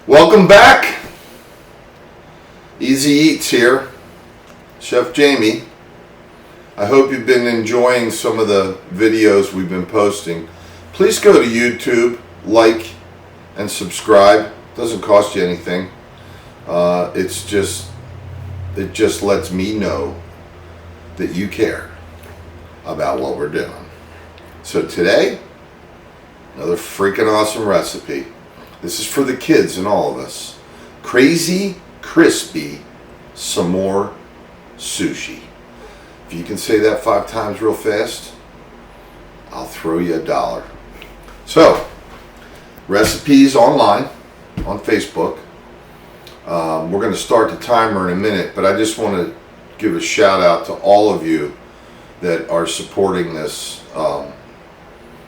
Welcome back. Easy Eats here. Chef Jamie. I hope you've been enjoying some of the videos we've been posting. Please go to YouTube, like, and subscribe. Doesn't cost you anything. It just lets me know that you care about what we're doing. So today, another freaking awesome recipe. This is for the kids and all of us. Crazy Crispy some more sushi. If you can say that 5 times real fast, I'll throw you $1. So, recipes online on Facebook. We're going to start the timer in a minute, but I just want to give a shout out to all of you that are supporting this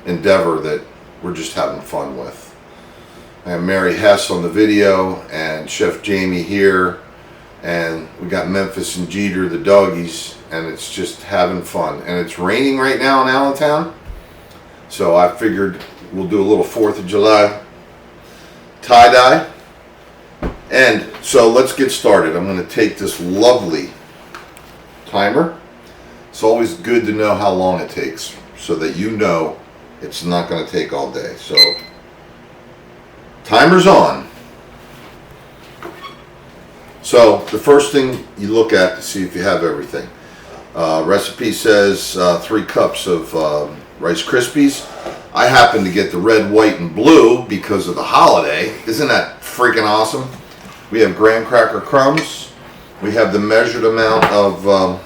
endeavor that we're just having fun with. I have Mary Hess on the video and Chef Jamie here, and we got Memphis and Jeter, the doggies, and it's just having fun. And it's raining right now in Allentown, so I figured we'll do a little 4th of July tie-dye. And so let's get started. I'm going to take this lovely timer. It's always good to know how long it takes so that you know it's not going to take all day. So timer's on. So the first thing you look at to see if you have everything. Recipe says 3 cups of Rice Krispies. I happen to get the red, white, and blue because of the holiday. Isn't that freaking awesome? We have graham cracker crumbs. We have the measured amount of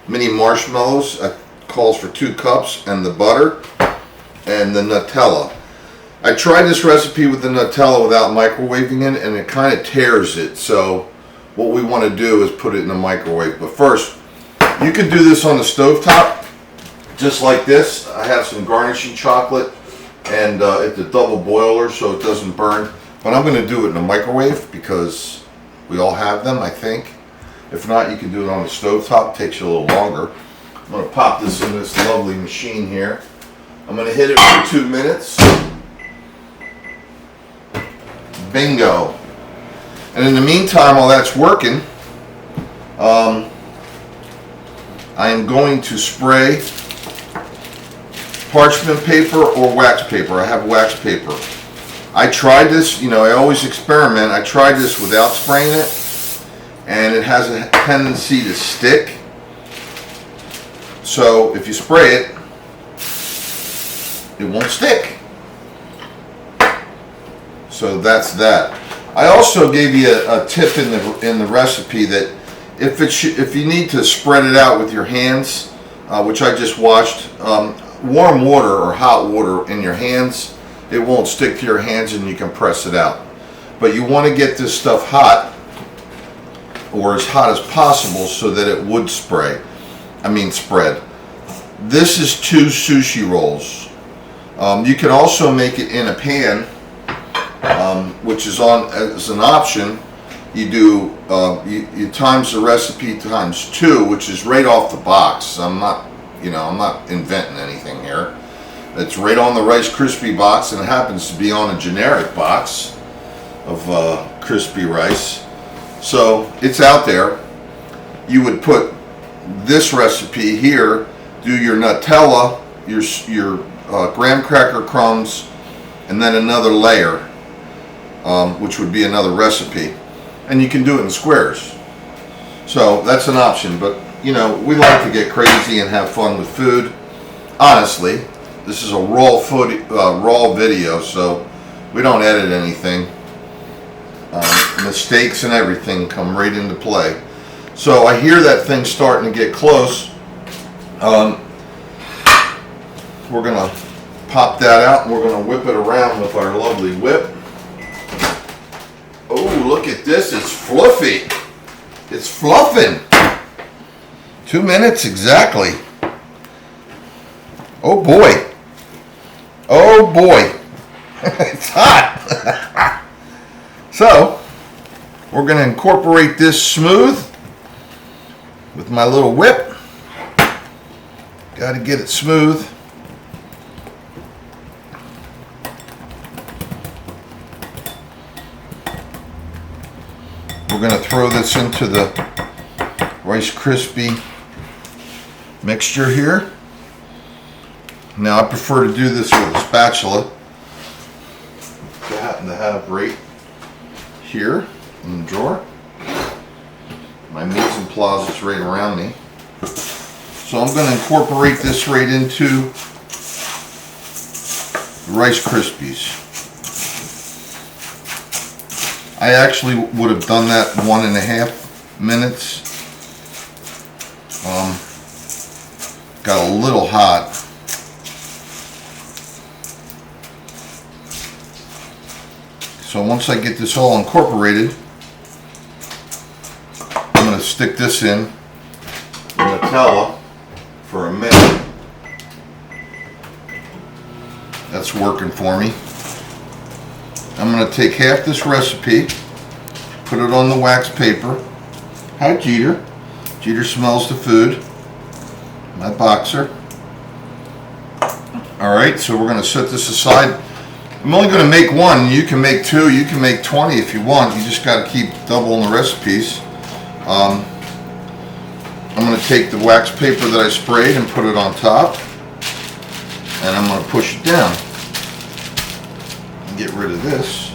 mini marshmallows. It calls for 2 cups, and the butter and the Nutella. I tried this recipe with the Nutella without microwaving it, and it kind of tears it. So what we want to do is put it in the microwave. But first, you could do this on the stovetop, just like this. I have some garnishing chocolate, and it's a double boiler so it doesn't burn. But I'm going to do it in the microwave because we all have them, I think. If not, you can do it on the stovetop. It takes you a little longer. I'm going to pop this in this lovely machine here. I'm going to hit it for 2 minutes. Bingo. And in the meantime, while that's working, I am going to spray parchment paper or wax paper. I have wax paper. I tried this, I always experiment. I tried this without spraying it, and it has a tendency to stick. So if you spray it, it won't stick. So that's that. I also gave you a tip in the recipe that if you need to spread it out with your hands, which I just watched, warm water or hot water in your hands, it won't stick to your hands and you can press it out. But you want to get this stuff hot, or as hot as possible, so that it would spread. This is 2 sushi rolls. You can also make it in a pan, which is on as an option. You do you times the recipe times 2, which is right off the box. I'm not inventing anything here. It's right on the Rice Krispie box, and it happens to be on a generic box of crispy rice. So it's out there. You would put this recipe here, do your Nutella, your graham cracker crumbs, and then another layer, which would be another recipe. And you can do it in squares. So that's an option, but we like to get crazy and have fun with food. Honestly, this is a raw video, so we don't edit anything. Mistakes and everything come right into play. So I hear that thing starting to get close. We're gonna pop that out, and we're gonna whip it around with our lovely whip. Oh, look at this, it's fluffy. It's fluffing. 2 minutes exactly. Oh boy. Oh boy. It's hot. So, we're going to incorporate this smooth with my little whip. Got to get it smooth. we're going to throw this into the Rice Krispie mixture here. Now I prefer to do this with a spatula, which I happen to have right here in the drawer. My mise en place is right around me. So I'm going to incorporate this right into the Rice Krispies. I actually would have done that 1.5 minutes. Got a little hot. So once I get this all incorporated, I'm going to stick this in Nutella for a minute. That's working for me. I'm going to take half this recipe, put it on the wax paper. Hi Jeter. Jeter smells the food. My boxer. Alright, so we're going to set this aside. I'm only going to make one. You can make 2, you can make 20 if you want. You just got to keep doubling the recipes. I'm going to take the wax paper that I sprayed and put it on top. And I'm going to push it down. Get rid of this.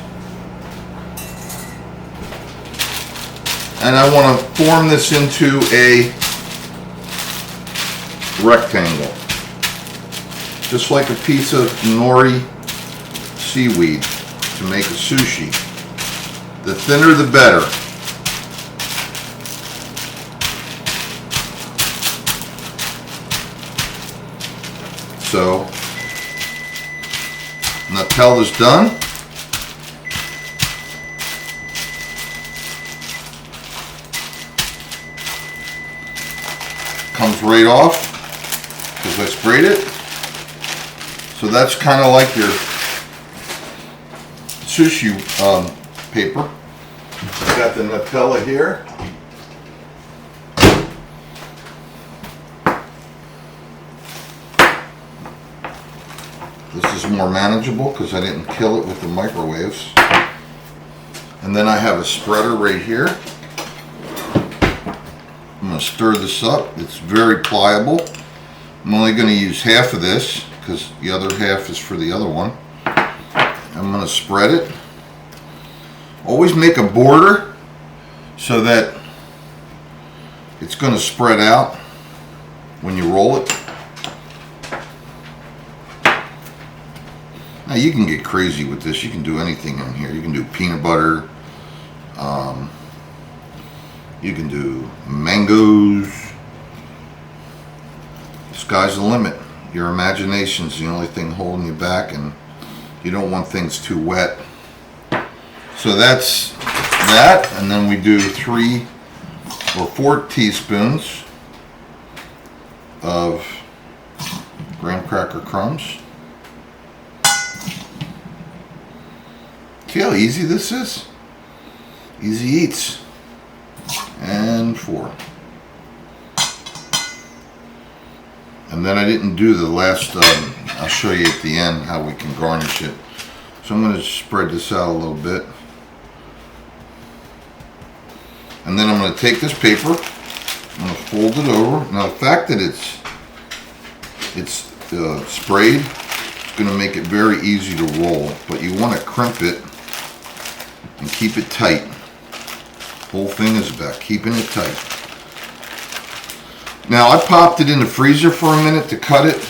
And I want to form this into a rectangle. Just like a piece of nori seaweed to make a sushi. The thinner the better. So Nutella's done. Comes right off because I sprayed it. So that's kind of like your sushi paper. I've got the Nutella here. This is more manageable because I didn't kill it with the microwaves. And then I have a spreader right here. I'm going to stir this up. It's very pliable. I'm only going to use half of this because the other half is for the other one. I'm going to spread it. Always make a border so that it's going to spread out when you roll it. Now you can get crazy with this. You can do anything in here. You can do peanut butter. You can do mangoes. Sky's the limit. Your imagination's the only thing holding you back, and you don't want things too wet. So that's that, and then we do 3 or 4 teaspoons of graham cracker crumbs. See how easy this is? Easy eats. And 4. And then I didn't do the last, I'll show you at the end how we can garnish it. So I'm going to spread this out a little bit. And then I'm going to take this paper, I'm going to fold it over. Now the fact that it's sprayed, it's going to make it very easy to roll, but you want to crimp it and keep it tight. Whole thing is about keeping it tight. Now I popped it in the freezer for a minute to cut it.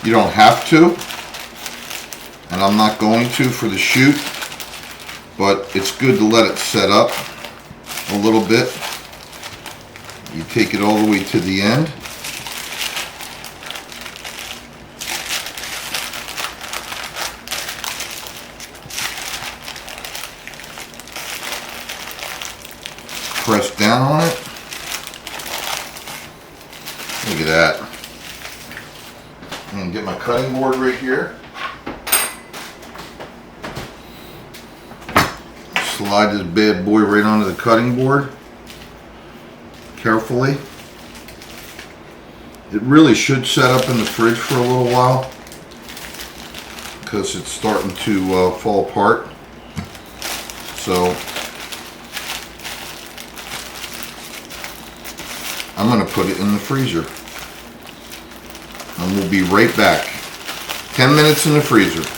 You don't have to, and I'm not going to for the shoot, but it's good to let it set up a little bit. You take it all the way to the end. Press down on it. Look at that. I'm going to get my cutting board right here. Slide this bad boy right onto the cutting board. Carefully. It really should set up in the fridge for a little while because it's starting to fall apart. So I'm going to put it in the freezer. And we'll be right back. 10 minutes in the freezer.